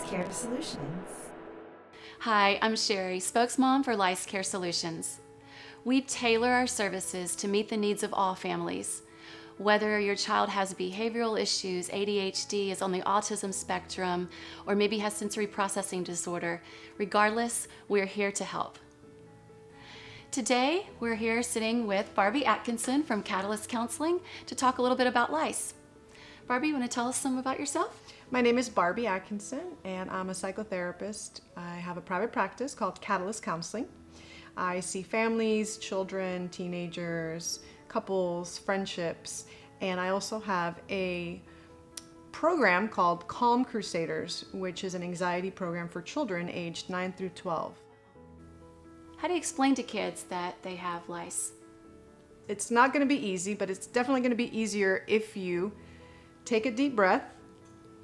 Care Solutions. Hi, I'm Sherry, spokesmom for Lice Care Solutions. We tailor our services to meet the needs of all families. Whether your child has behavioral issues, ADHD, is on the autism spectrum, or maybe has sensory processing disorder, regardless, we're here to help. Today, we're here sitting with Barbie Atkinson from Catalyst Counseling to talk a little bit about lice. Barbie, you want to tell us some about yourself? My name is Barbie Atkinson, and I'm a psychotherapist. I have a private practice called Catalyst Counseling. I see families, children, teenagers, couples, friendships, and I also have a program called Calm Crusaders, which is an anxiety program for children aged 9 through 12. How do you explain to kids that they have lice? It's not going to be easy, but it's definitely going to be easier if you take a deep breath,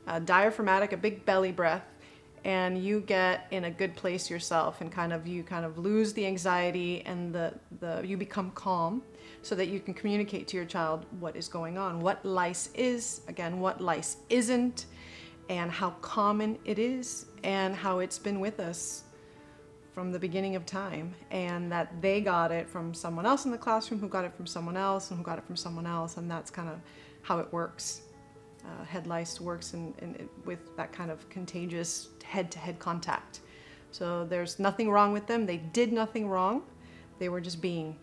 a diaphragmatic, a big belly breath, and you get in a good place yourself and you lose the anxiety and you become calm so that you can communicate to your child what is going on, what lice is, again, what lice isn't, and how common it is and how it's been with us from the beginning of time, and that they got it from someone else in the classroom who got it from someone else and who got it from someone else, and that's kind of how it works. Head lice works with that kind of contagious head-to-head contact. So there's nothing wrong with them. They did nothing wrong. They were just being.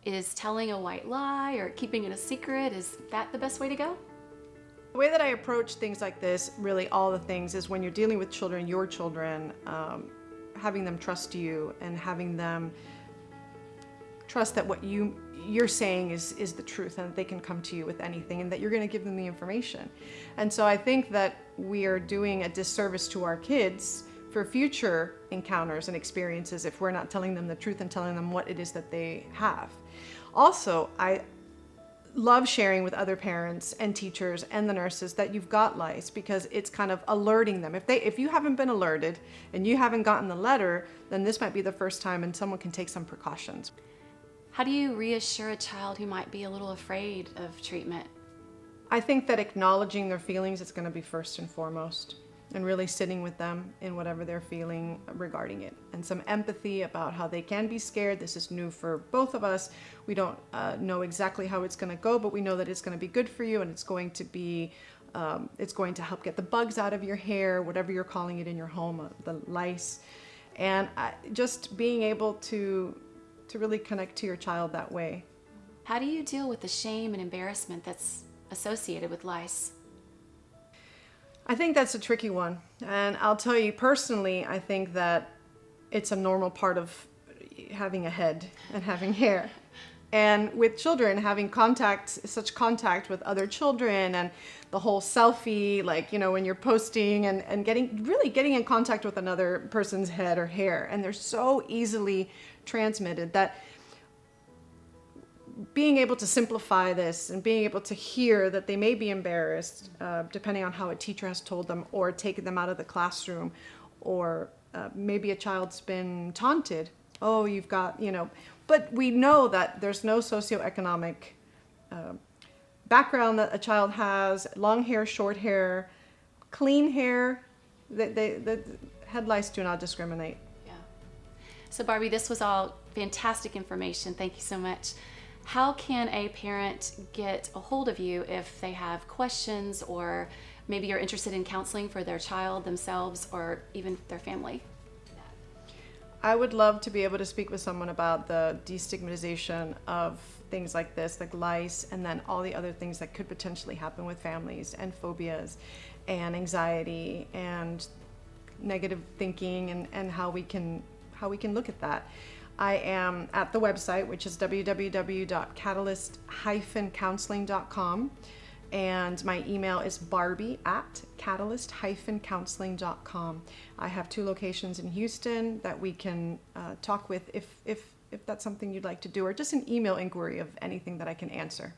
Is telling a white lie or keeping it a secret, is that the best way to go? The way that I approach things like this, really all the things, is when you're dealing with children, your children, having them trust you and having them trust that what you're saying is the truth and that they can come to you with anything and that you're going to give them the information. And so I think that we are doing a disservice to our kids for future encounters and experiences if we're not telling them the truth and telling them what it is that they have. Also, I love sharing with other parents and teachers and the nurses that you've got lice, because it's kind of alerting them. If you haven't been alerted and you haven't gotten the letter, then this might be the first time and someone can take some precautions. How do you reassure a child who might be a little afraid of treatment? I think that acknowledging their feelings is going to be first and foremost, and really sitting with them in whatever they're feeling regarding it, and some empathy about how they can be scared. This is new for both of us. We don't know exactly how it's going to go, but we know that it's going to be good for you, and it's going to help get the bugs out of your hair, whatever you're calling it in your home, the lice, and just being able to really connect to your child that way. How do you deal with the shame and embarrassment that's associated with lice? I think that's a tricky one. And I'll tell you personally, I think that it's a normal part of having a head and having hair. And with children, having such contact with other children, and the whole selfie, when you're posting and getting in contact with another person's head or hair, and they're so easily transmitted that being able to simplify this and being able to hear that they may be embarrassed, depending on how a teacher has told them or taken them out of the classroom, or maybe a child's been taunted. Oh, you've got, but we know that there's no socioeconomic background that a child has, long hair, short hair, clean hair. The head lice do not discriminate. Yeah. So Barbie, this was all fantastic information. Thank you so much. How can a parent get a hold of you if they have questions, or maybe you're interested in counseling for their child, themselves, or even their family? I would love to be able to speak with someone about the destigmatization of things like this, like lice, and then all the other things that could potentially happen with families, and phobias and anxiety and negative thinking, and how we can look at that. I am at the website, which is www.catalyst-counseling.com, and my email is barbie@catalyst-counseling.com. I have 2 locations in Houston that we can talk with if that's something you'd like to do, or just an email inquiry of anything that I can answer.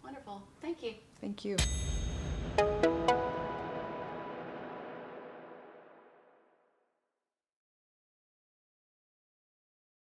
Wonderful. Thank you. Thank you.